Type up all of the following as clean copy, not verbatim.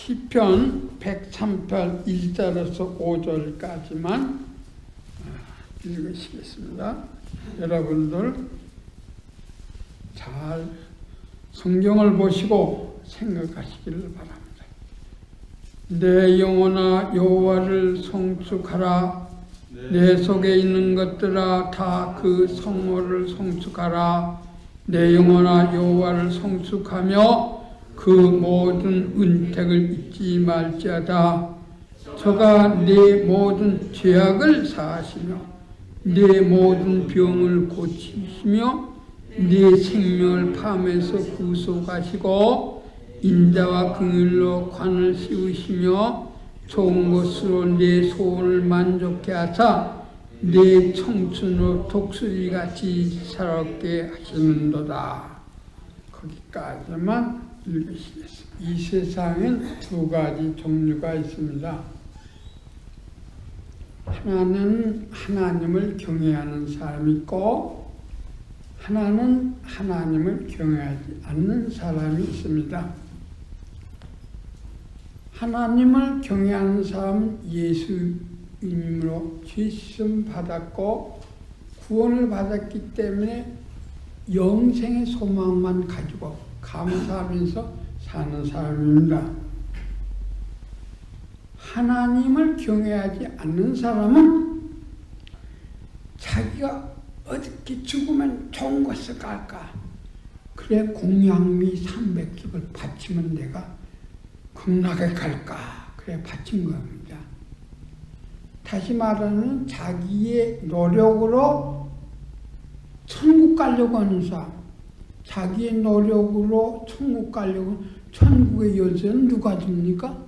시편 103편 1절에서 5절까지만 읽으시겠습니다. 여러분들 잘 성경을 보시고 생각하시기를 바랍니다. 내 영혼아 여호와를 송축하라. 내 속에 있는 것들아 다 그 성호를 송축하라. 내 영혼아 여호와를 송축하며 그 모든 은택을 잊지 말지어다. 저가 네 모든 죄악을 사하시며 네 모든 병을 고치시며 네 생명을 밤에서 구속하시고 인자와 긍휼로 관을 씌우시며 좋은 것으로 네 소원을 만족케 하사 네 청춘으로 독수리같이 살아있게 하시는도다. 거기까지만 읽으시겠습니다. 이 세상엔 두 가지 종류가 있습니다. 하나는 하나님을 경외하는 사람이 있고 하나는 하나님을 경외하지 않는 사람이 있습니다. 하나님을 경외하는 사람은 예수님으로 죄 씻음 받았고 구원을 받았기 때문에 영생의 소망만 가지고 감사하면서 사는 사람입니다. 하나님을 경외하지 않는 사람은 자기가 어떻게 죽으면 좋은 것을 갈까? 그래 공양미 300집을 바치면 내가 극락에 갈까? 그래 바친 겁니다. 다시 말하면 자기의 노력으로 천국 가려고 하는 사람, 자기의 노력으로 천국 가려고, 천국의 열쇠는 누가 줍니까?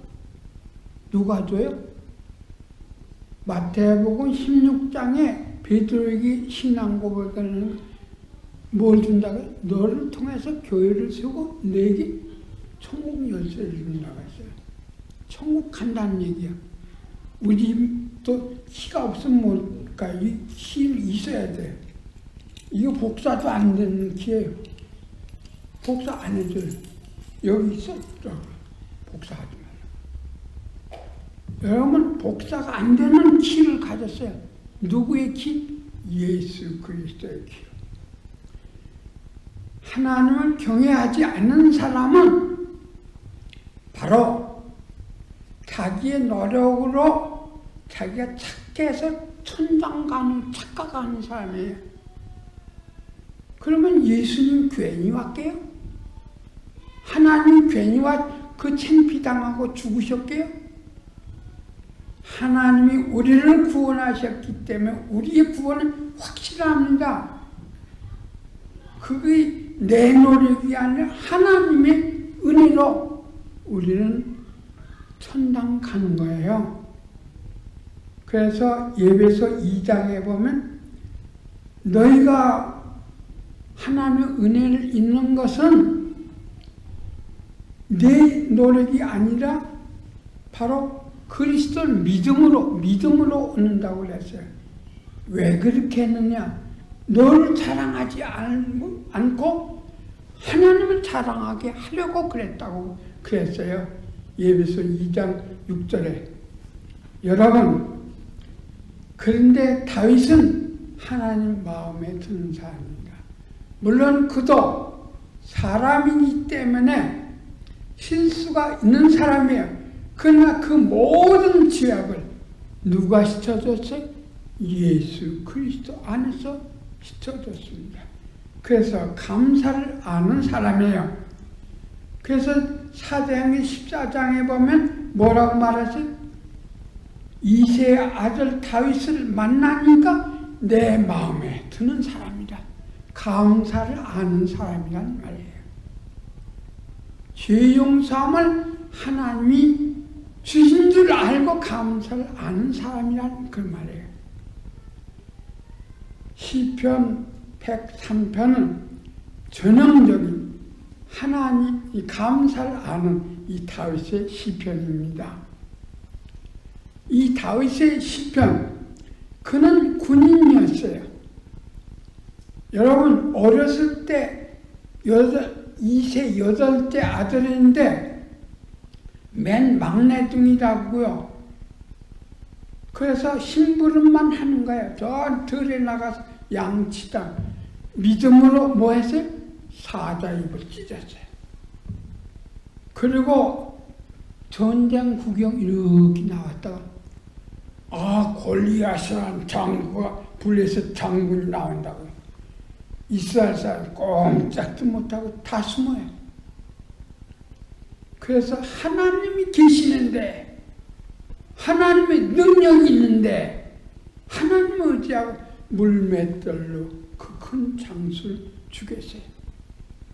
누가 줘요? 마태복음 16장에 베드로에게 신앙 고백하는 뭘 준다고요? 너를 통해서 교회를 세우고 내게 천국 열쇠를 준다고 했어요. 천국 간다는 얘기야. 우리 또 키가 없으면 못 가. 이 키는 있어야 돼. 이거 복사도 안 되는 키예요. 복사 안 해줘요. 여기 있어. 복사하지 말라. 여러분 복사가 안 되는 키를 가졌어요. 누구의 키? 예수 그리스도의 키. 하나님을 경외하지 않는 사람은 바로 자기의 노력으로 자기가 착해서 천당 가는 착각하는 사람이에요. 그러면 예수님 괜히 왔게요? 하나님 괜히 그 창피당하고 죽으셨게요? 하나님이 우리를 구원하셨기 때문에 우리의 구원은 확실합니다. 그게 내 노력이 아니라 하나님의 은혜로 우리는 천당 가는 거예요. 그래서 예배서 2장에 보면 너희가 하나님의 은혜를 잊는 것은 내 노력이 아니라 바로 그리스도를 믿음으로 얻는다고 그랬어요. 왜 그렇게 했느냐? 너를 자랑하지 않고 하나님을 자랑하게 하려고 그랬다고 그랬어요. 예배서 2장 6절에. 여러분, 그런데 다윗은 하나님 마음에 드는 사람입니다. 물론 그도 사람이기 때문에 실수가 있는 사람이에요. 그러나 그 모든 죄악을 누가 씻어줬어요? 예수 그리스도 안에서 씻어줬습니다. 그래서 감사를 아는 사람이에요. 그래서 사도행전 14장에 보면 뭐라고 말하지? 이새의 아들 다윗을 만나니까 내 마음에 드는 사람이다. 감사를 아는 사람이란 말이에요. 죄 용서함을 하나님이 주신 줄 알고 감사를 아는 사람이란 그 말이에요. 시편 103편은 전형적인 하나님 감사를 아는 이 다윗의 시편입니다. 이 다윗의 시편, 그는 군인이었어요. 여러분 어렸을 때 2세 8째 아들인데 맨 막내둥이라고요. 그래서 심부름만 하는 거예요. 저 들에 나가서 양치다. 믿음으로 뭐 했어요? 사자입을 찢었어요. 그리고 전쟁 구경 이렇게 나왔다가 골리앗이라는 장구가 블레셋 장군이 나온다고. 이스라엘 사람 꼼짝도 못하고 다 숨어요. 그래서 하나님이 계시는데, 하나님의 능력이 있는데, 하나님을 의지하고 물맷돌로 그 큰 장수를 죽였어요.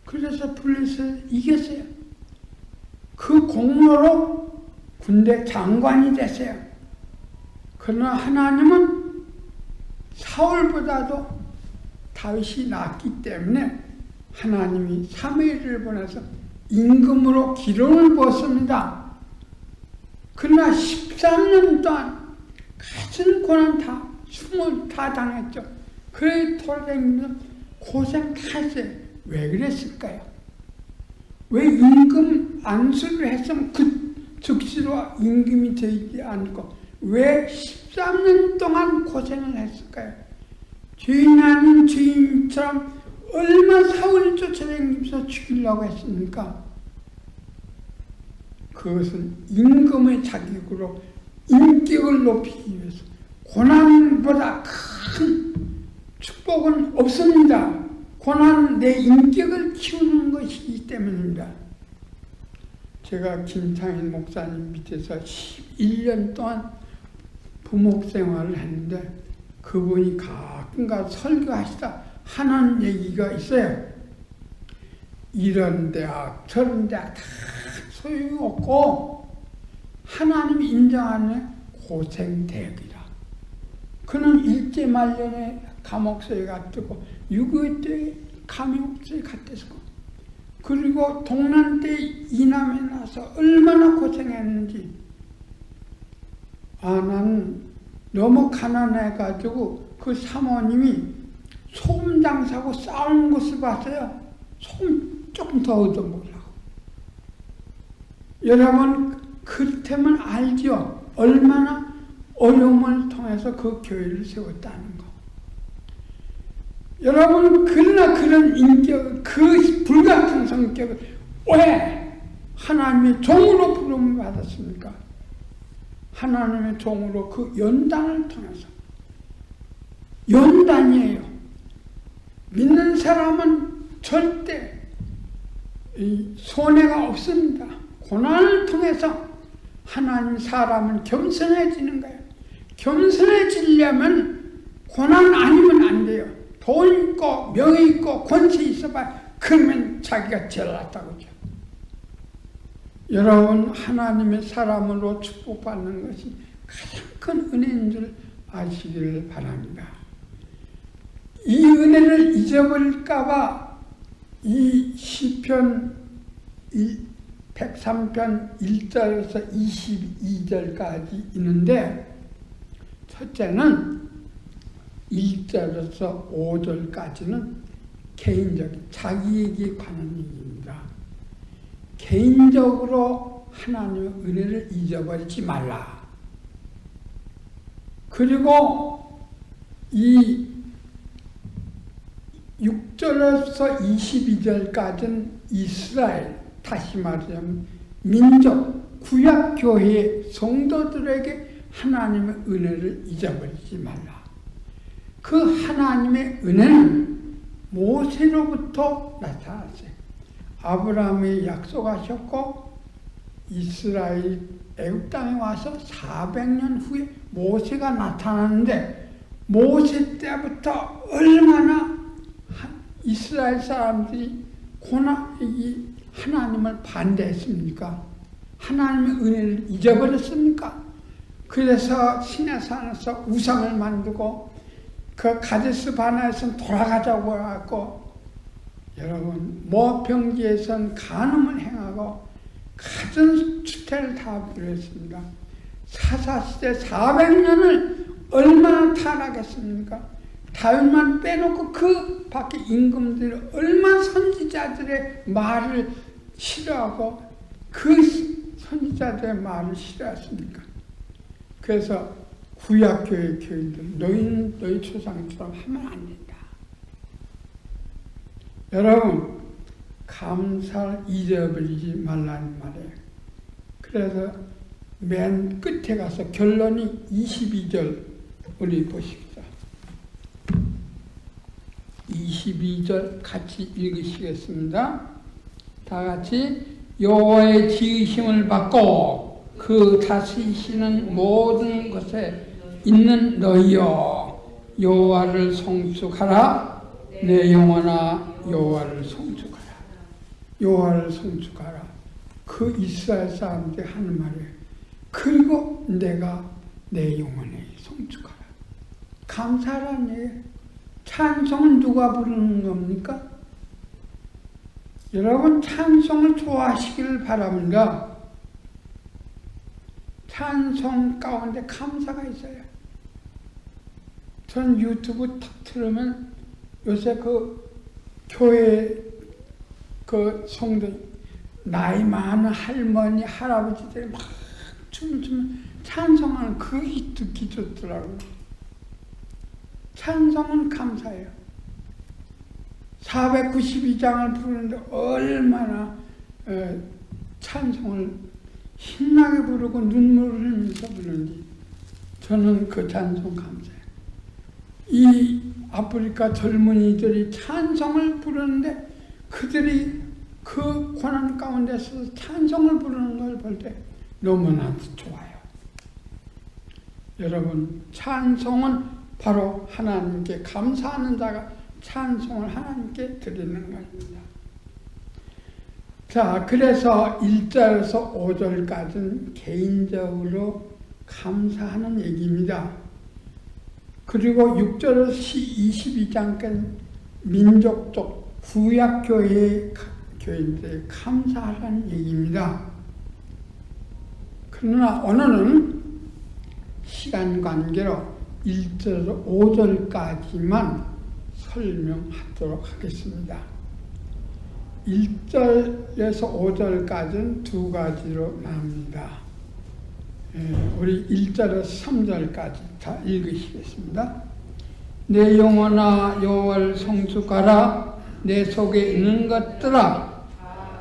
그래서 블레셋을 이겼어요. 그 공로로 군대 장관이 됐어요. 그러나 하나님은 사울보다도 다윗이 낫기 때문에 하나님이 사무엘을 보내서 임금으로 기름을 부었습니다. 그러나 13년 동안 같은 고난 숨을 다 당했죠. 그래 돌아다니면서 고생 다 했어요. 왜 그랬을까요? 왜 임금 안수를 했으면 즉시로 임금이 되지 않고 왜 13년 동안 고생을 했을까요? 죄인 아닌 죄인처럼 얼마나 사울을 쫓아다니면서 죽이려고 했습니까? 그것은 임금의 자격으로 인격을 높이기 위해서. 고난보다 큰 축복은 없습니다. 고난은 내 인격을 키우는 것이기 때문입니다. 제가 김창인 목사님 밑에서 11년 동안 부목 생활을 했는데 그분이 가끔가다 설교하시다 하는 얘기가 있어요. 이런 대학 저런 대학 다 소용없고 하나님이 인정하는 고생대학이라. 그는 일제말년에 감옥소에 갔고 6.25 때 감옥소에 갔댔고 그리고 동란 때 이남에 나서 얼마나 고생했는지. 나는 너무 가난해가지고 그 사모님이 소금 장사하고 싸우는 것을 봤어요. 소금 조금 더 얻어먹으려고. 여러분 그렇다면 알죠? 얼마나 어려움을 통해서 그 교회를 세웠다는 거. 여러분 그러나 그런 인격, 그 불같은 성격을 왜 하나님의 종으로 부름을 받았습니까? 하나님의 종으로 그 연단을 통해서. 연단이에요. 믿는 사람은 절대 손해가 없습니다. 고난을 통해서 하나님 사람은 겸손해지는 거예요. 겸손해지려면 고난 아니면 안 돼요. 돈 있고 명예 있고 권세 있어봐 그러면 자기가 잘났다고 하죠. 여러분 하나님의 사람으로 축복받는 것이 가장 큰 은혜인 줄 아시기를 바랍니다. 이 은혜를 잊어버릴까봐 이 시편 103편 1절에서 22절까지 있는데 첫째는 1절에서 5절까지는 개인적인 자기에게 관한 얘기입니다. 개인적으로 하나님의 은혜를 잊어버리지 말라. 그리고 이 6절에서 22절까지는 이스라엘, 다시 말하자면 민족, 구약교회 성도들에게 하나님의 은혜를 잊어버리지 말라. 그 하나님의 은혜는 모세로부터 나타났어요. 아브라함이 약속하셨고 이스라엘 애굽 땅에 와서 400년 후에 모세가 나타났는데 모세 때부터 얼마나 이스라엘 사람들이 하나님을 반대했습니까? 하나님의 은혜를 잊어버렸습니까? 그래서 시내산에서 우상을 만들고 그 가데스 바네아에서는 돌아가자고 하고 여러분 모평지에서는 간음을 행하고 가진 주택을 다 부렸습니다. 사사시대 400년을 얼마나 타락했습니까? 다윗만 빼놓고 그 밖에 임금들이 얼마나 선지자들의 말을 싫어하고 그 선지자들의 말을 싫어했으니까. 그래서 구약교회 교인들, 너희는 너희 조상처럼 하면 안 된다. 여러분, 감사를 잊어버리지 말라는 말이에요. 그래서 맨 끝에 가서 결론이 22절 우리 보십시오. 22절 같이 읽으시겠습니다. 다 같이 여호와의 지으심을 받고 그 다스리시는 모든 것에 있는 너희여 여호와를 송축하라. 내 영혼아 여호와를 송축하라. 여호와를 송축하라. 그 이스라엘 사람들이 하는 말이에요. 그리고 내가 내 영혼에 송축하라. 감사라는 얘기예요. 찬송은 누가 부르는 겁니까? 여러분 찬송을 좋아하시기를 바랍니다. 찬송 가운데 감사가 있어요. 전 유튜브 탁 틀으면 요새 그 교회 그 성도 나이 많은 할머니 할아버지들이 막 춤을 추면 찬송하는 그게 듣기 좋더라고요. 찬송은 감사해요. 492장을 부르는데 얼마나 찬송을 신나게 부르고 눈물을 흘리면서 부르는지 저는 그 찬송 감사해요. 이 아프리카 젊은이들이 찬송을 부르는데 그들이 그 고난 가운데서 찬송을 부르는 걸 볼 때 너무나 좋아요. 여러분 찬송은 바로 하나님께 감사하는 자가 찬송을 하나님께 드리는 것입니다. 자, 그래서 1절에서 5절까지는 개인적으로 감사하는 얘기입니다. 그리고 6절에서 22장까지 민족적 구약교회의 교인들의 감사하라는 얘기입니다. 그러나 오늘은 시간 관계로 1절에서 5절까지만 설명하도록 하겠습니다. 1절에서 5절까지는 두 가지로 나옵니다. 우리 1절에서 3절까지 다 읽으시겠습니다. 내 영혼아 여호와를 송축하라. 내 속에 있는 것들아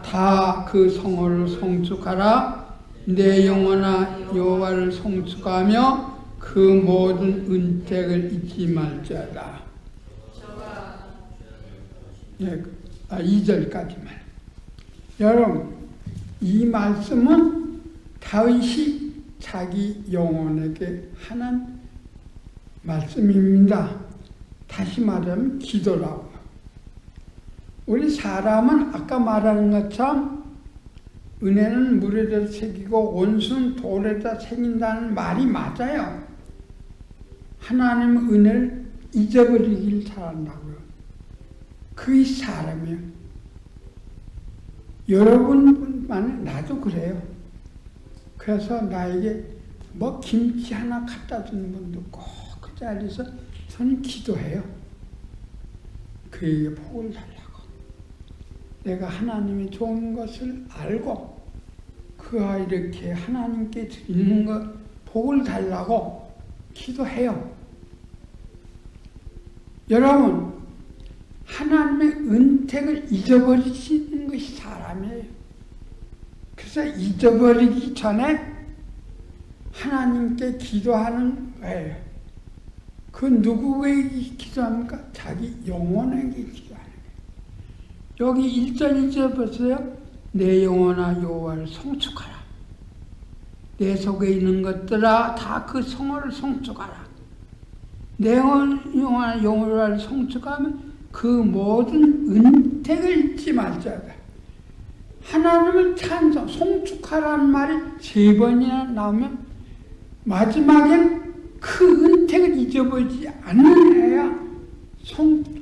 다 그 성호를 송축하라. 내 영혼아 여호와를 송축하며 그 모든 은택을 잊지 말지어다. 2절까지만. 여러분, 이 말씀은 다윗이 자기 영혼에게 하는 말씀입니다. 다시 말하면 기도라고. 우리 사람은 아까 말하는 것처럼 은혜는 물에다 새기고 원수는 돌에다 새긴다는 말이 맞아요. 하나님은 은혜를 잊어버리길 잘한다고요. 그게 사람이에요. 여러분뿐만 나도 그래요. 그래서 나에게 뭐 김치 하나 갖다 주는 분도 꼭 그 자리에서 저는 기도해요. 그에게 복을 달라고. 내가 하나님이 좋은 것을 알고 그가 이렇게 하나님께 드리는 것 복을 달라고 기도해요. 여러분, 하나님의 은택을 잊어버리시는 것이 사람이에요. 그래서 잊어버리기 전에 하나님께 기도하는 거예요. 그 누구에게 기도합니까? 자기 영혼에게 기도하는 거예요. 여기 1절 2절 보세요. 내 영혼아 여호와를 송축하라. 내 속에 있는 것들아 다 그 성호를 송축하라. 내 영혼아 여호와를 송축하면 그 모든 은택을 잊지 말자다. 하나님을 찬송, 송축하라는 말이 3번이나 나오면 마지막엔 그 은택을 잊어버리지 않느냐,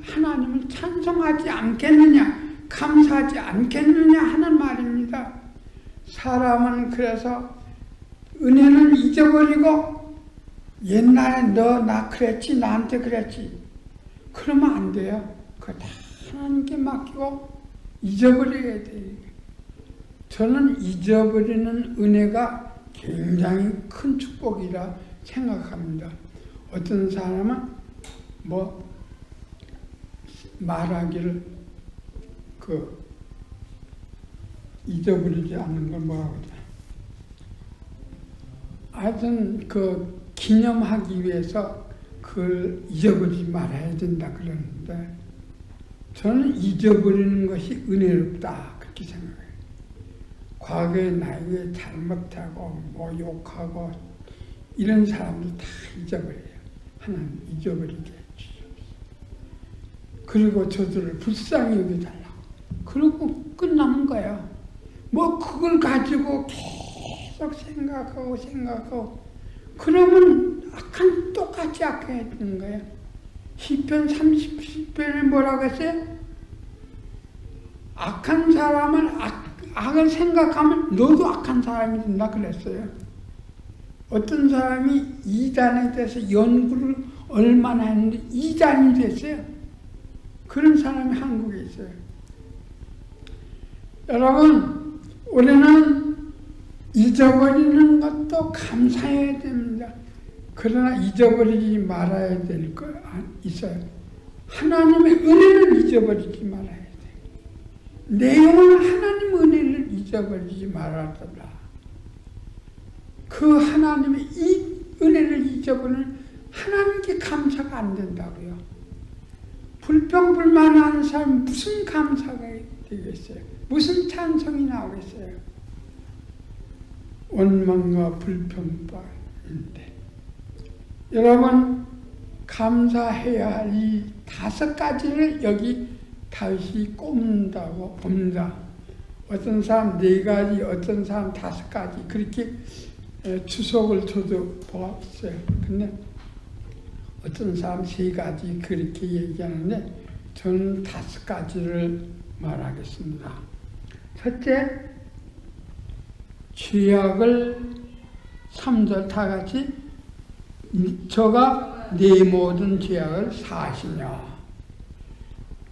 하나님을 찬송하지 않겠느냐, 감사하지 않겠느냐 하는 말입니다. 사람은 그래서 은혜는 잊어버리고 옛날에 너 나 그랬지, 나한테 그랬지, 그러면 안 돼요. 그거 다 하나님께 맡기고 잊어버려야 돼요. 저는 잊어버리는 은혜가 굉장히 큰 축복이라 생각합니다. 어떤 사람은 뭐 말하기를 잊어버리지 않는 걸 뭐라고 하죠? 하여튼 기념하기 위해서 그걸 잊어버리지 말아야 된다 그러는데 저는 잊어버리는 것이 은혜롭다 그렇게 생각해요. 과거에 나에게 잘못하고 뭐 욕하고 이런 사람들 다 잊어버려요. 하나님 잊어버리게 해주시옵소서. 그리고 저들을 불쌍히 여겨달라고. 그러고 끝나는 거예요. 뭐 그걸 가지고 계속 생각하고 그러면 똑같이 악해야 되는 거예요. 시편 30편에 뭐라고 했어요? 악한 사람은 악을 생각하면 너도 악한 사람이 된다 그랬어요. 어떤 사람이 이단에 대해서 연구를 얼마나 했는데 이단이 됐어요. 그런 사람이 한국에 있어요. 여러분, 우리는 잊어버리는 것도 감사해야 됩니다. 그러나 잊어버리지 말아야 될 거 있어요. 하나님의 은혜를 잊어버리지 말아야 돼요. 내용은 하나님 은혜를 잊어버리지 말아달라. 그 하나님의 이 은혜를 잊어버리는 하나님께 감사가 안 된다고요. 불평불만하는 사람 무슨 감사가 되겠어요? 무슨 찬성이 나오겠어요? 원망과 불평바인데 여러분 감사해야 할 이 5가지를 여기 다윗이 꼽는다고 봅니다. 어떤 사람 4가지, 어떤 사람 5가지 그렇게 주석을 저도 보았어요. 근데 어떤 사람 3가지 그렇게 얘기하는데 저는 5가지를 말하겠습니다. 첫째, 죄악을 3절 다 같이 저가 내 모든 죄악을 사하시냐.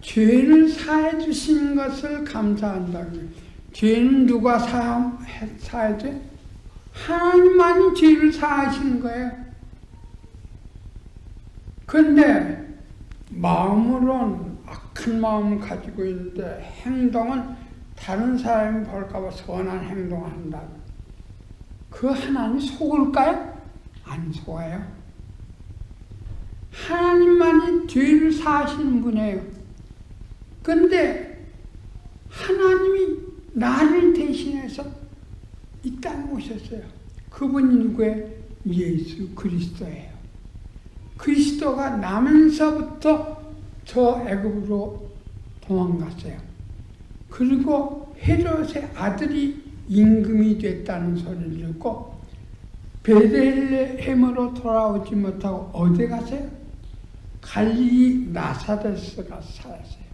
죄를 사해 주신 것을 감사한다고요. 죄는 누가 사해야 돼? 하나님만이 죄를 사하시는 거예요. 그런데 마음으로는 악한 마음을 가지고 있는데 행동은 다른 사람이 볼까봐 선한 행동을 한다. 그 하나님 속을까요? 안 속아요. 하나님만이 죄를 사하시는 분이에요. 그런데 하나님이 나를 대신해서 이 땅에 오셨어요. 그분이 누구예요? 예수 그리스도예요. 그리스도가 나면서부터 저 애굽으로 도망갔어요. 그리고 헤롯의 아들이 임금이 됐다는 소리를 듣고 베들레헴으로 돌아오지 못하고 어디 가세요? 갈릴리 나사렛에 가서 살았어요.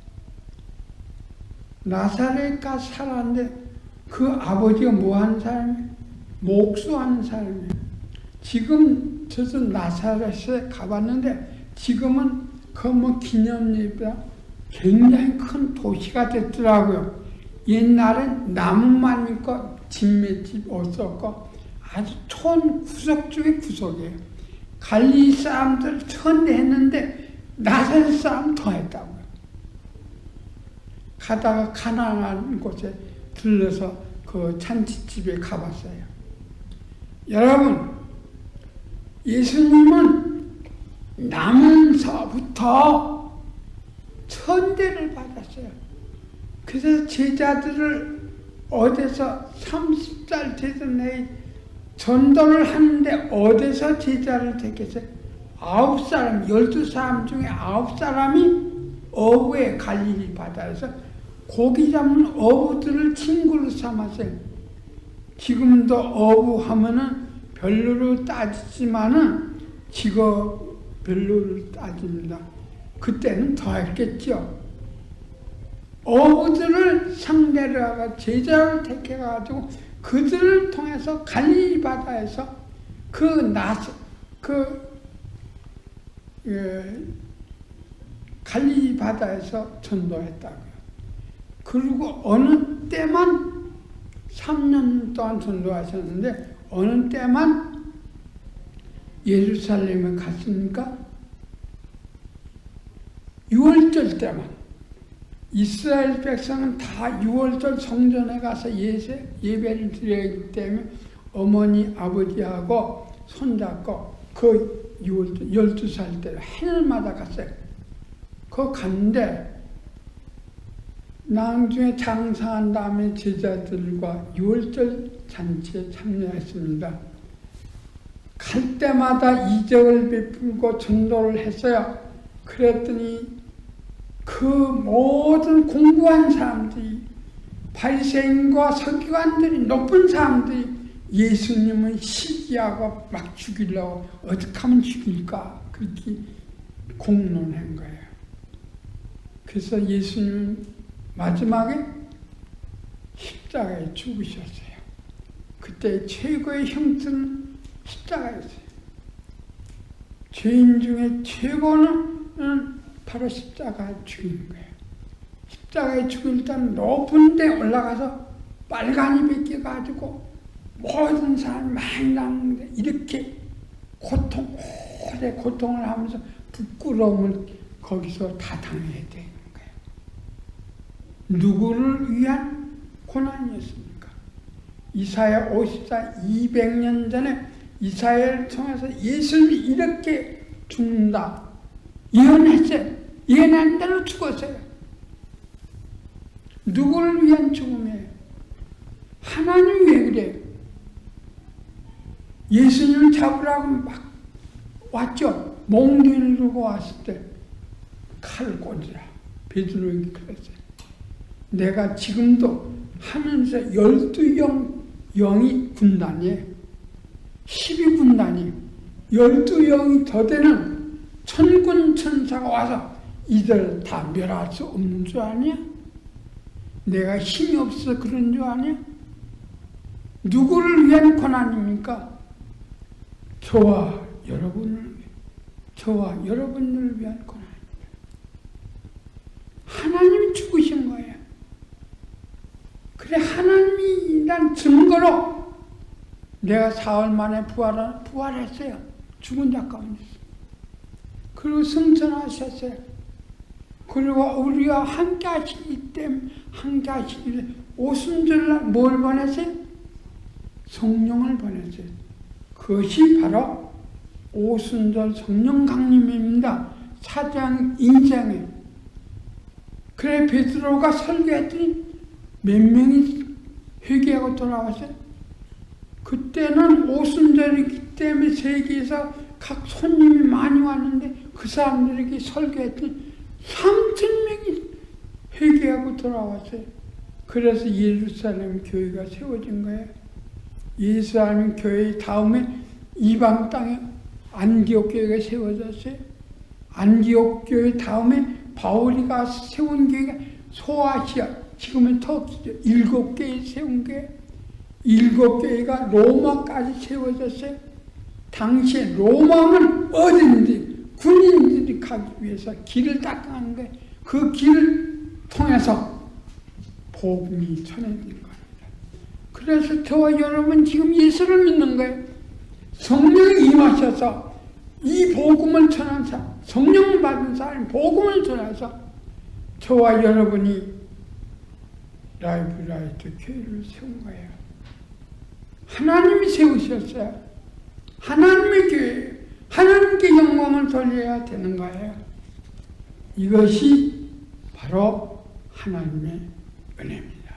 나사렛 가서 살았는데 그 아버지가 뭐 하는 사람이에요? 목수하는 사람이에요. 지금 저도 나사렛에 가봤는데 지금은 그 기념예배가 굉장히 큰 도시가 됐더라고요. 옛날엔 나무만 있고 집맷집 없었고 아주 촌 구석 중에 구석이에요. 갈릴리 사람들 천대했는데 나사렛 사람 더 했다고요. 가다가 가난한 곳에 들러서 그 잔치집에 가봤어요. 여러분, 예수님은 나면서부터 천대를 받았어요. 그래서 제자들을 어디서 30살 되던 애 전도를 하는데 어디서 제자를 택했어요? 9사람, 12사람 중에 9사람이 어부의 갈릴리 바다에서 고기 잡는 어부들을 친구로 삼았어요. 지금도 어부하면은 별로로 따지지만은 직업 별로를 따집니다. 그때는 더 했겠죠. 어부들을 상대로 하고 제자를 택해가지고 그들을 통해서 갈릴리 바다에서 갈릴리 바다에서 전도했다고요. 그리고 어느 때만 3년 동안 전도하셨는데 어느 때만 예루살렘에 갔습니까? 6월절 때만. 이스라엘 백성은 다 6월절 성전에 가서 예배를 드려야 하기 때문에 어머니 아버지하고 손잡고 그 6월절 12살 때 해늘마다 갔어요. 그거 갔는데 나중에 장사한 다음에 제자들과 6월절 잔치에 참여했습니다. 갈 때마다 이적을 베풀고 전도를 했어요. 그랬더니 그 모든 공부한 사람들이 바리새인과 서기관들이 높은 사람들이 예수님을 시기하고 막 죽이려고 어떻게 하면 죽일까 그렇게 공론한 거예요. 그래서 예수님은 마지막에 십자가에 죽으셨어요. 그때 최고의 형태는 십자가였어요. 죄인 중에 최고는 바로 십자가에 죽이는 거예요. 십자가에 죽일 때는 높은 데 올라가서 빨간이 벗겨가지고 모든 사람이 많이 나는데 이렇게 오래 고통을 하면서 부끄러움을 거기서 다 당해야 되는 거예요. 누구를 위한 고난이었습니까? 이사야 54, 200년 전에 이사야를 통해서 예수님이 이렇게 죽는다 예언했어요. 예언한 대로 죽었어요. 누구를 위한 죽음이에요? 하나님이 왜 그래요? 예수님을 잡으라고 막 왔죠. 몽둥이를 들고 왔을 때 칼을 꽂으라. 베드로에게 그랬어요. 내가 지금도 하면서 12영이 군단이에요. 12군단이 12영이 더 되는 천군 천사가 와서 이들 다 멸할 수 없는 줄 아냐? 내가 힘이 없어서 그런 줄 아냐? 누구를 위한 고난입니까? 저와 여러분을 위한 고난입니다. 하나님이 죽으신 거예요. 그래 하나님이 난 증거로 내가 사흘 만에 부활했어요. 죽은 자 가운데서. 그리고 승천하셨어요. 그리고 우리와 함께 하시기 때문에 함께 하시기 때문에 오순절날 뭘 보냈어요? 성령을 보냈어요. 그것이 바로 오순절 성령 강림입니다. 사장 인생에. 그래 베드로가 설교했더니 몇 명이 회개하고 돌아왔어요? 그때는 오순절이기 때문에 세계에서 각 손님이 많이 왔는데 그 사람들에게 설교했더니 3,000명이 회개하고 돌아왔어요. 그래서 예루살렘 교회가 세워진 거예요. 예루살렘 교회 다음에 이방 땅에 안디옥 교회가 세워졌어요. 안디옥 교회 다음에 바울이가 세운 교회가 소아시아, 지금은 터키죠. 7개에 세운 교회. 7교회가 로마까지 세워졌어요. 당시에 로마는 어딘지 군인들이 가기 위해서 길을 닦아가는 거예요. 그 길을 통해서 복음이 전해진 겁니다. 그래서 저와 여러분 지금 예수를 믿는 거예요. 성령이 임하셔서 이 복음을 전한 사람, 성령을 받은 사람이 복음을 전해서 저와 여러분이 라이브 라이트 교회를 세운 거예요. 하나님이 세우셨어요. 하나님의 교회예요. 하나님께 영광을 돌려야 되는 거예요. 이것이 바로 하나님의 은혜입니다.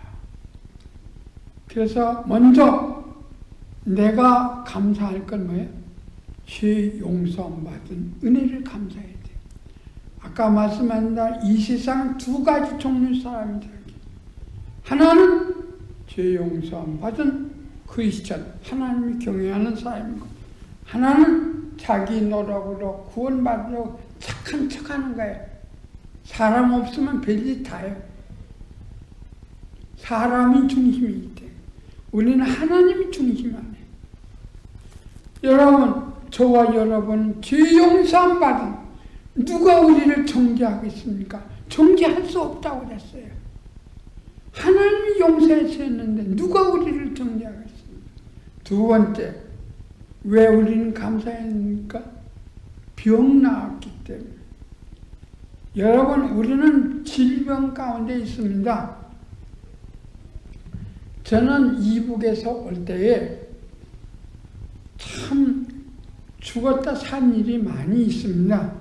그래서 먼저 내가 감사할 건 뭐예요? 죄 용서함 받은 은혜를 감사해야 돼요. 아까 말씀한 대로 이 세상은 두 가지 종류 사람이다. 하나는 죄 용서함 받은 크리스천, 하나님이 경외하는 사람이고, 하나는 자기 노력으로 구원받으려고 착한 척하는 거예요. 사람 없으면 별짓 다 해요. 사람이 중심이기 때문에 우리는 하나님이 중심 안에. 여러분, 저와 여러분 죄 용서함 받은 누가 우리를 정죄하겠습니까? 정죄할 수 없다고 그랬어요. 하나님이 용서했었는데 누가 우리를 두 번째, 왜 우리는 감사해야 합니까? 병 나았기 때문에. 여러분, 우리는 질병 가운데 있습니다. 저는 이북에서 올 때에 참 죽었다 산 일이 많이 있습니다.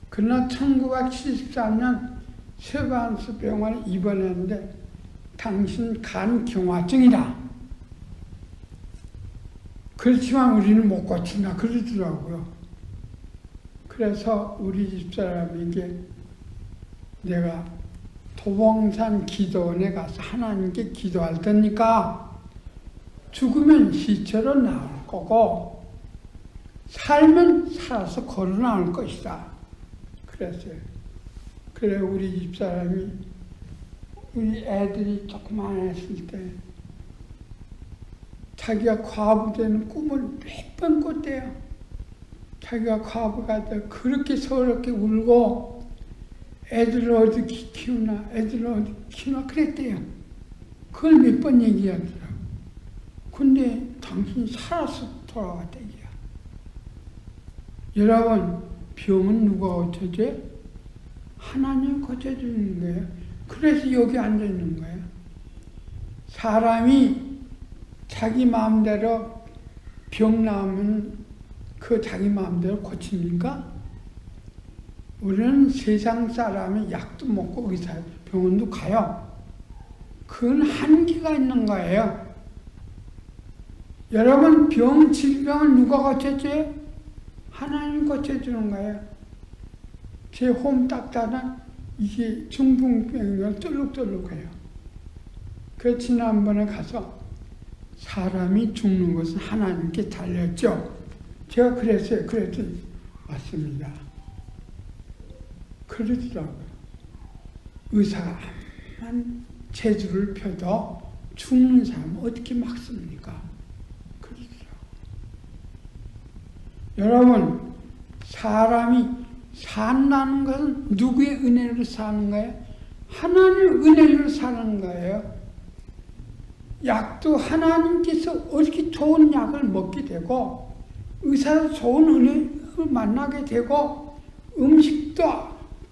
그러나 1974년 세브란스 병원에 입원했는데 당신 간 경화증이다. 그렇지만 우리는 못 고친다 그러더라고요. 그래서 우리 집사람에게 내가 도봉산 기도원에 가서 하나님께 기도할 테니까 죽으면 시체로 나올 거고 살면 살아서 걸어 나올 것이다. 그랬어요. 그래 우리 집사람이 우리 애들이 조그만했을 때 자기가 과부 되는 꿈을 몇 번 꿨대요. 자기가 과부가 돼 그렇게 서럽게 울고 애들을 어디 키우나 애들을 어디 키우나 그랬대요. 그걸 몇 번 얘기하더라고. 근데 당신이 살아서 돌아왔대요. 여러분, 병은 누가 고쳐줘요? 하나님이 고쳐주는 거예요. 그래서 여기 앉아있는 거예요. 사람이 자기 마음대로 병 나오면 그 자기 마음대로 고칩니까? 우리는 세상 사람이 약도 먹고 의사 병원도 가요. 그건 한계가 있는 거예요. 여러분, 질병은 누가 고쳐줘요? 하나님 고쳐주는 거예요. 제 홈 닦다가 이게 중풍병이가 쫄룩쫄룩해요. 그래서 지난번에 가서 사람이 죽는 것은 하나님께 달렸죠. 제가 그랬어요. 그랬더니 맞습니다. 그러더라고요. 의사가 암만 재주를 펴도 죽는 사람은 어떻게 막습니까? 그러더라고요. 여러분, 사람이 산다는 것은 누구의 은혜로 사는 거예요? 하나님의 은혜로 사는 거예요. 약도 하나님께서 어떻게 좋은 약을 먹게 되고 의사도 좋은 은혜를 만나게 되고 음식도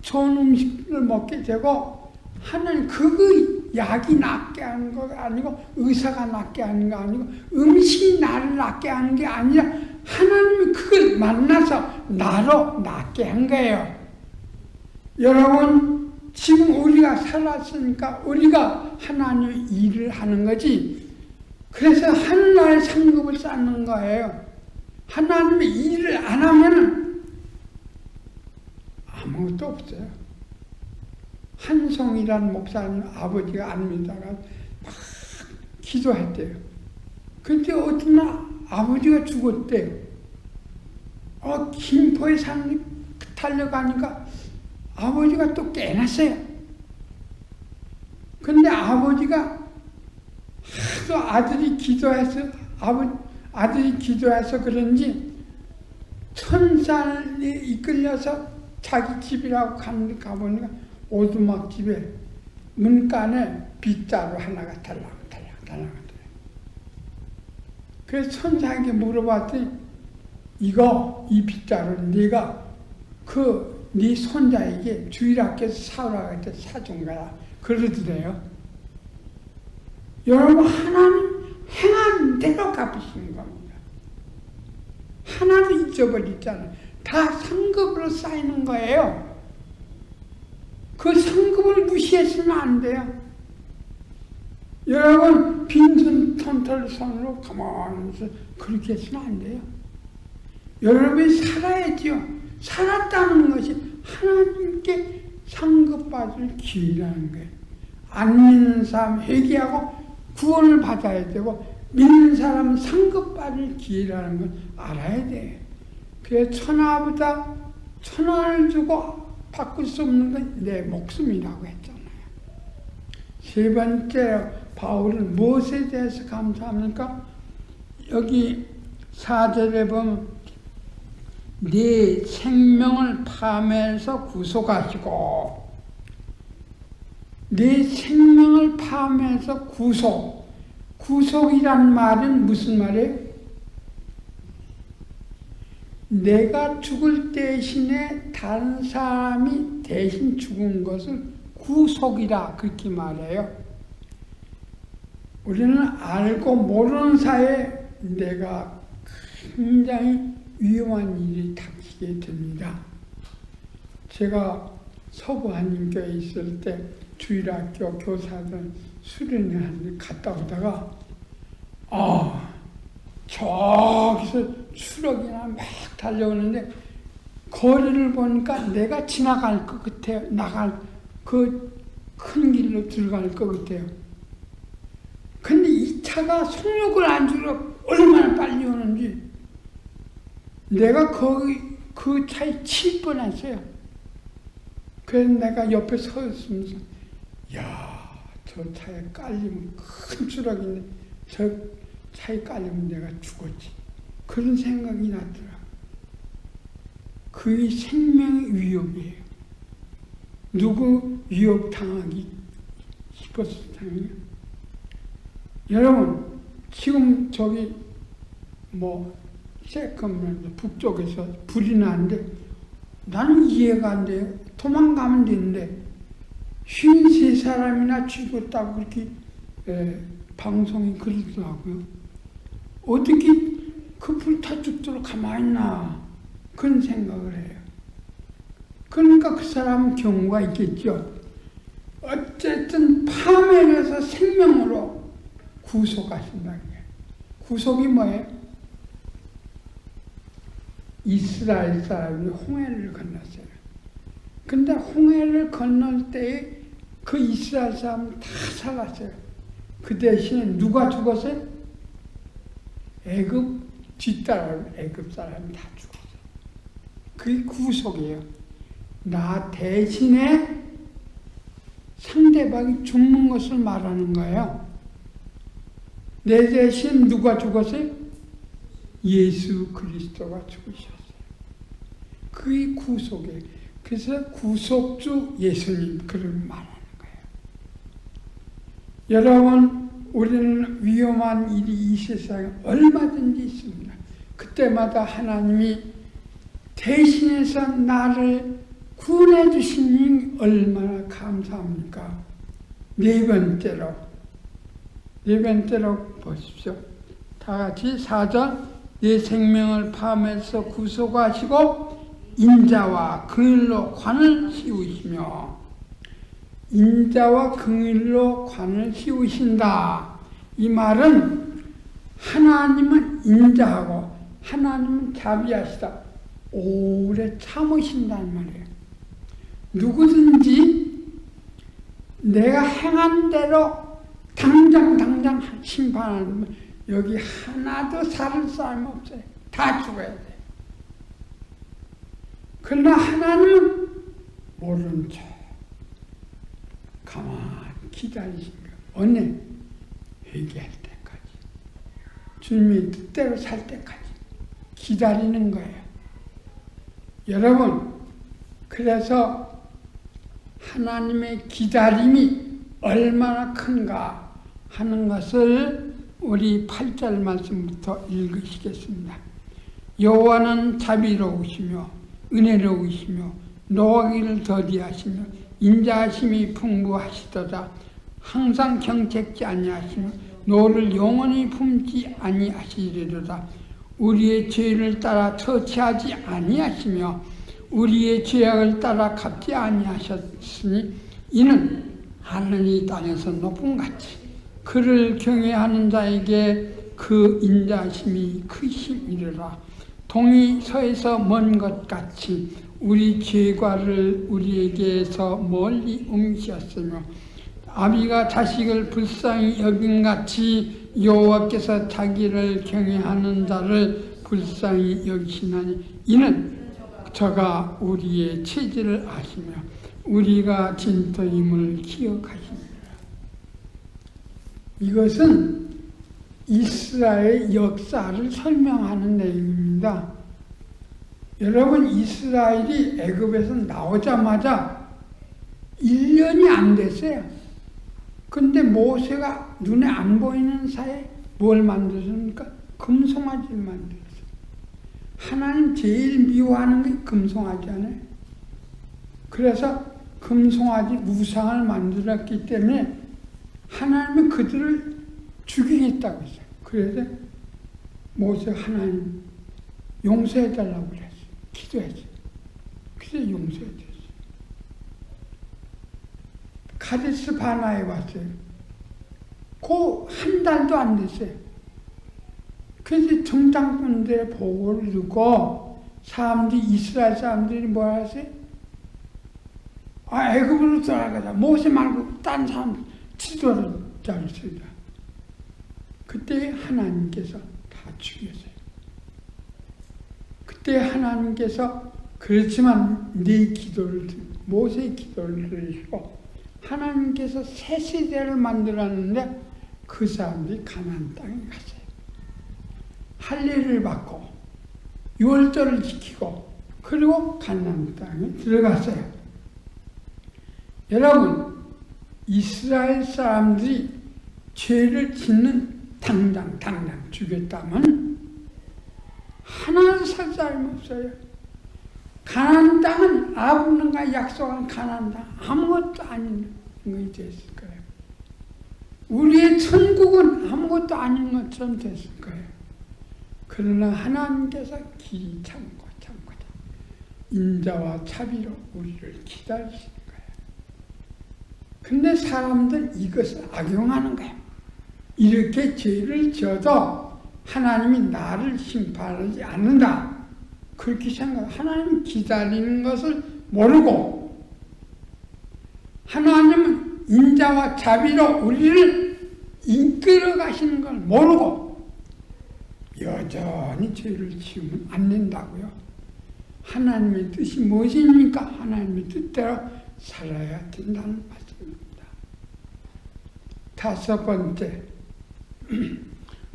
좋은 음식을 먹게 되고 하나님 그 약이 낫게 하는 거 아니고 의사가 낫게 하는 거 아니고 음식이 나를 낫게 하는 게 아니라 하나님이 그걸 만나서 나로 낫게 한 거예요. 여러분, 지금 우리가 살았으니까 우리가 하나님의 일을 하는 거지. 그래서 하늘나라의 상급을 쌓는 거예요. 하나님의 일을 안 하면 아무것도 없어요. 한송이라는 목사님 아버지가 안 믿다가 막 기도했대요. 근데 어떤 날 아버지가 죽었대요. 김포에 산 달려가니까 아버지가 또 깨났어요. 근데 아버지가 하도 아들이 기도해서 그런지 천산에 이끌려서 자기 집이라고 가보니까 오두막 집에 문간에 빗자루 하나가 달랑달랑. 그래서 천사에게 물어봤더니 이 빗자루는 네가 네 손자에게 주일학교에서 사오라고 할 때 사준 거야. 그러더래요. 여러분, 하나님 행한 대로 갚으시는 겁니다. 하나도 잊어버리잖아요. 다 상급으로 쌓이는 거예요. 그 상급을 무시해서는 안 돼요. 여러분, 빈손 턴털손으로 가만히 있어 그렇게 해서는 안 돼요. 여러분이 살아야지요. 살았다는 것이 하나님께 상급받을 기회라는 거예요. 안 믿는 사람 회개하고 구원을 받아야 되고 믿는 사람은 상급받을 기회라는 걸 알아야 돼요. 그래서 천하보다 천하를 주고 바꿀 수 없는 건 내 목숨이라고 했잖아요. 세 번째, 바울은 무엇에 대해서 감사합니까? 여기 4절에 보면 네 생명을 파멸해서 구속하시고, 네 생명을 파멸해서 구속. 구속이란 말은 무슨 말이에요? 내가 죽을 대신에 다른 사람이 대신 죽은 것을 구속이라 그렇게 말해요. 우리는 알고 모르는 사이에 내가 굉장히 위험한 일이 닥치게 됩니다. 제가 서부 한인교회에 있을 때 주일학교 교사들 수련회 갔다 오다가 저기서 추럭이나 막 달려오는데 거리를 보니까 내가 지나갈 것 같아요. 나갈 그 큰 길로 들어갈 것 같아요. 근데 이 차가 속력을 안 주려 얼마나 빨리 오는지 내가 그 차에 칠 뻔했어요. 그래서 내가 옆에 서 있으면서 저 차에 깔리면 큰 추락인데 저 차에 깔리면 내가 죽었지. 그런 생각이 났더라. 그게 생명의 위협이에요. 누구 위협당하기 싶어서 당해요. 여러분 지금 저기 세컨랜드 북쪽에서 불이 나는데 나는 이해가 안 돼요. 도망가면 되는데 53사람이나 죽었다고 그렇게 방송이 그러더라고요. 어떻게 그 불타 죽도록 가만히 있나 그런 생각을 해요. 그러니까 그 사람은 경우가 있겠죠. 어쨌든 파멸해서 생명으로 구속하신다는 거예요. 구속이 뭐예요? 이스라엘 사람이 홍해를 건넜어요. 근데 홍해를 건널 때에 그 이스라엘 사람은 다 살았어요. 그 대신에 누가 죽었어요? 애굽 뒷따라 애굽 사람이 다 죽었어요. 그게 구속이에요. 나 대신에 상대방이 죽는 것을 말하는 거예요. 내 대신 누가 죽었어요? 예수 그리스도가 죽으셨어요. 그게 구속이에요. 그래서 구속주 예수님 그런 말하는 거예요. 여러분 우리는 위험한 일이 이 세상에 얼마든지 있습니다. 그때마다 하나님이 대신해서 나를 구원해 주시니 얼마나 감사합니까? 네 번째로 보십시오. 다 같이 4절 내 생명을 파멸해서 구속하시고 인자와 긍휼로 관을 씌우시며 인자와 긍휼로 관을 씌우신다. 이 말은 하나님은 인자하고 하나님은 자비하시다. 오래 참으신다는 말이에요. 누구든지 내가 행한 대로 당장 심판하면 여기 하나도 살을 사람 없어요. 다 죽어야 돼. 그러나 하나님은 모른 척 가만히 기다리신 거예요. 언제? 회개할 때까지. 주님의 뜻대로 살 때까지 기다리는 거예요. 여러분, 그래서 하나님의 기다림이 얼마나 큰가 하는 것을 우리 8절 말씀부터 읽으시겠습니다. 여호와는 자비로우시며 은혜로우시며 노하기를 더디하시며 인자하심이 풍부하시도다. 항상 경책지 아니하시며 노를 영원히 품지 아니하시리로다. 우리의 죄를 따라 처치하지 아니하시며 우리의 죄악을 따라 갚지 아니하셨으니 이는 하늘이 땅에서 높은 같이 그를 경외하는 자에게 그 인자심이 크심이로라. 동이 서에서 먼 것 같이 우리 죄과를 우리에게서 멀리 옮기셨으며 아비가 자식을 불쌍히 여김같이 여호와께서 자기를 경외하는 자를 불쌍히 여기시나니 이는 저가 우리의 체질을 아시며 우리가 진토임을 기억하십니다. 이것은 이스라엘 역사를 설명하는 내용입니다. 여러분, 이스라엘이 애굽에서 나오자마자 1년이 안 됐어요. 근데 모세가 눈에 안 보이는 사이에 뭘 만들었습니까? 금송아지를 만들었어요. 하나님 제일 미워하는 게 금송아지잖아요. 그래서 금송아지 우상을 만들었기 때문에 하나님은 그들을 죽이겠다고 했어요. 그래서 모세 하나님 용서해달라고 그랬어요. 기도했어요. 그래서 용서해줬어요. 카데스 바나에 왔어요. 그 한 달도 안 됐어요. 그래서 정장군들의 보고를 듣고 사람들이 이스라엘 사람들이 뭐라 했어요? 아, 애굽으로 돌아가자. 모세 말고 딴 사람 지도를 잡으시다. 그때 하나님께서 다 죽였어요. 그때 하나님께서 그렇지만 네 기도를 모세의 기도를 들으시고 하나님께서 새 세대를 만들었는데 그 사람들이 가나안 땅에 갔어요. 할례를 받고 유월절을 지키고 그리고 가나안 땅에 들어갔어요. 여러분, 이스라엘 사람들이 죄를 짓는 당장 죽였다면 하나도 살 사람이 없어요. 가나안 땅은 아브라함과 약속한 가나안 땅 아무것도 아닌 것이 됐을 거예요. 우리의 천국은 아무것도 아닌 것처럼 됐을 거예요. 그러나 하나님께서 길이 참고 인자와 자비로 우리를 기다리시는 거예요. 근데 사람들 이것을 악용하는 거예요. 이렇게 죄를 지어도 하나님이 나를 심판하지 않는다. 그렇게 생각해요. 하나님이 기다리는 것을 모르고 하나님은 인자와 자비로 우리를 이끌어 가시는 걸 모르고 여전히 죄를 지으면 안 된다고요. 하나님의 뜻이 무엇입니까? 하나님의 뜻대로 살아야 된다는 말씀입니다. 다섯 번째,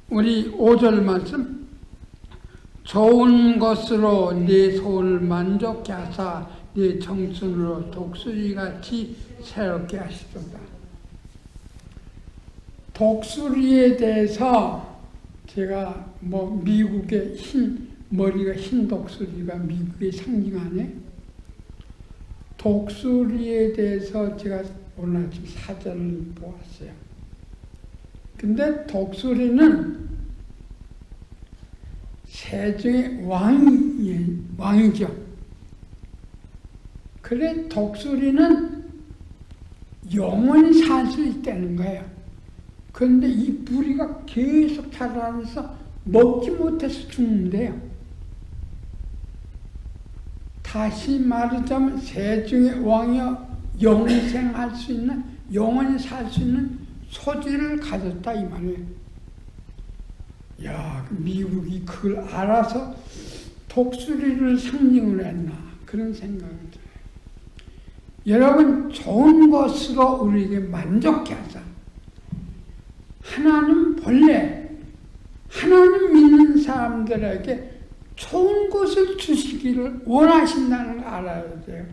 우리 5절 말씀, 좋은 것으로 내 소를 만족케 하사 내 청춘으로 독수리같이 새롭게 하시도다. 독수리에 대해서 제가 미국의 머리가 흰 독수리가 미국의 상징하네. 독수리에 대해서 제가 오늘 아침 사전을 보았어요. 근데 독수리는 새 중에 왕이죠. 그래 독수리는 영원히 살 수 있다는 거예요. 그런데 이 부리가 계속 자라면서 먹지 못해서 죽는데요. 다시 말하자면 새 중에 왕이여 영생할 수 있는, 영원히 살 수 있는 소질을 가졌다 이 말이에요. 야, 미국이 그걸 알아서 독수리를 상징으로 했나 그런 생각이 들어요. 여러분, 좋은 것으로 우리에게 만족해 하자. 하나님 본래 하나님 믿는 사람들에게 좋은 것을 주시기를 원하신다는 걸 알아야 돼요.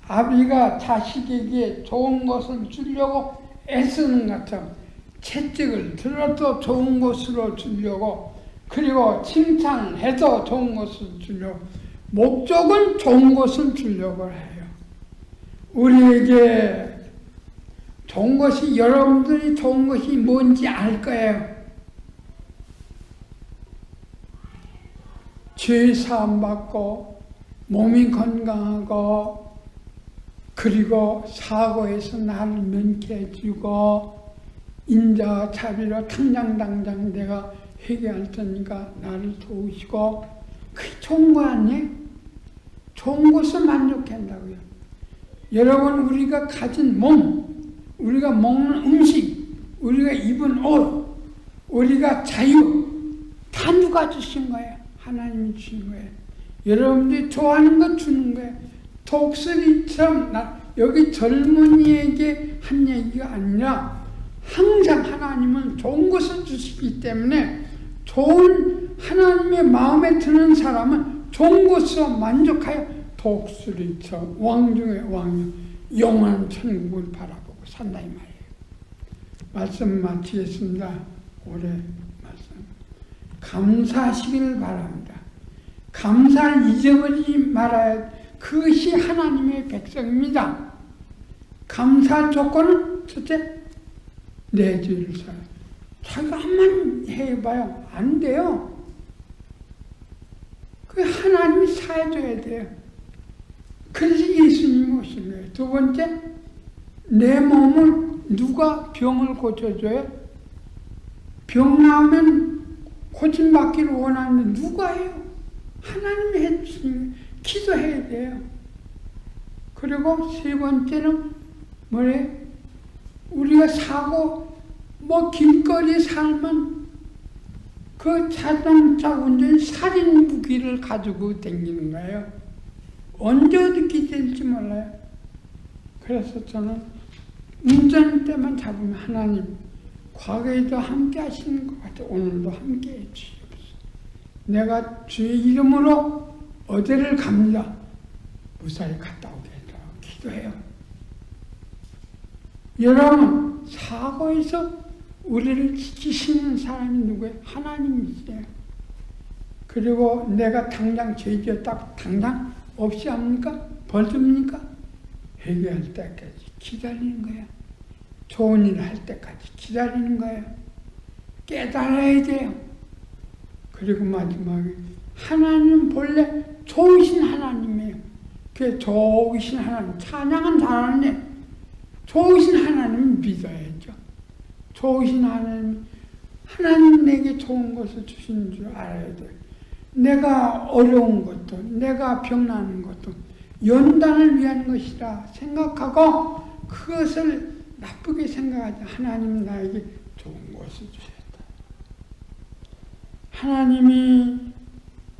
아비가 자식에게 좋은 것을 주려고 애쓰는 것처럼 채찍을 들어도 좋은 것으로 주려고, 그리고 칭찬을 해도 좋은 것을 주려고, 목적은 좋은 것을 주려고 해요. 우리에게 좋은 것이, 여러분들이 좋은 것이 뭔지 알 거예요. 죄 사함 받고 몸이 건강하고, 그리고 사고에서 나를 면케해 주고, 인자와 자비로 당장 내가 회개할 테니까 나를 도우시고, 그게 좋은 거 아니에요? 좋은 것을 만족한다고요. 여러분, 우리가 가진 몸, 우리가 먹는 음식, 우리가 입은 옷, 우리가 자유, 다 누가 주신 거예요? 하나님이 주신 거예요. 여러분들이 좋아하는 거 주는 거예요. 독수리처럼 여기 젊은이에게 한 얘기가 아니라 항상 하나님은 좋은 것을 주시기 때문에 좋은 하나님의 마음에 드는 사람은 좋은 것으로 만족하여 독수리처럼 왕 중의 왕이요 영원한 천국을 바라보고 산다 이 말이에요. 말씀 마치겠습니다. 올해 말씀. 감사하시기를 바랍니다. 감사를 잊어버리지 말아야 그것이 하나님의 백성입니다. 감사 조건은 첫째, 내 죄를 사요. 자기가 한번 해봐요. 안 돼요. 그 하나님이 사해줘야 돼요. 그래서 예수님이 오신 거예요. 두 번째, 내 몸을 누가 병을 고쳐줘요? 병 나오면 고침받기를 원하는데 누가 해요? 하나님이 해주시는 거예요. 기도해야 돼요. 그리고 세 번째는 뭐래요? 우리가 사고 길거리 살면 그 자동차 운전 살인 무기를 가지고 다니는 거예요. 언제 어떻게 될지 몰라요. 그래서 저는 운전 때만 잡으면 하나님 과거에도 함께 하시는 것 같아요. 오늘도 함께 해 주시옵소서. 내가 주의 이름으로 어디를 갑니다. 무사히 갔다 오게 해달라고 기도해요. 여러분, 사고에서 우리를 지키시는 사람이 누구예요? 하나님이세요. 그리고 내가 당장 죄 지었다고 당장 없이 합니까? 벌 줍니까? 회개할 때까지 기다리는 거야. 좋은 일 할 때까지 기다리는 거야. 깨달아야 돼요. 그리고 마지막에 하나님은 본래 좋으신 하나님이에요. 그 좋으신 하나님, 찬양은 잘하네. 좋으신 하나님을 믿어야죠. 좋으신 하나님 내게 좋은 것을 주시는 줄 알아야 돼요. 내가 어려운 것도, 내가 병나는 것도 연단을 위한 것이라 생각하고 그것을 나쁘게 생각하지. 하나님은 나에게 좋은 것을 주셨다. 하나님이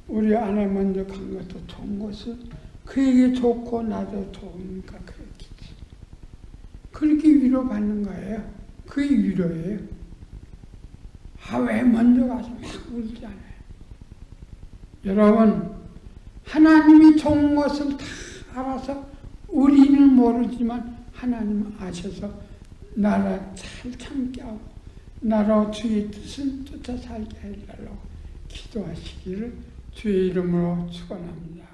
우리 아내 먼저 간 것도 좋은 것을 그에게 좋고 나도 좋으니까 그렇겠지. 그렇게 위로받는 거예요. 그게 위로예요. 왜 먼저 가서 막 울지 않아요. 여러분, 하나님이 좋은 것을 다 알아서 우리는 모르지만 하나님은 아셔서 나라 잘 참게 하고 나라 주의 뜻을 쫓아 살게 해달라고 기도하시기를 주의 이름으로 축원합니다.